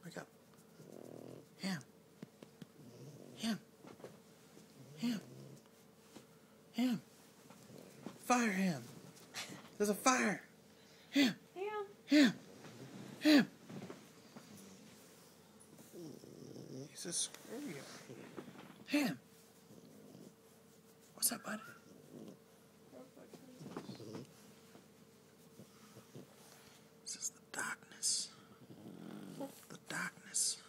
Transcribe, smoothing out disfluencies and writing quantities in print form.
Wake up. Ham. Ham. Ham. Ham. Fire Ham. There's a fire. Ham. Ham. Ham. Ham. He's a screw. Ham. What's up, bud? This is the darkness. The darkness.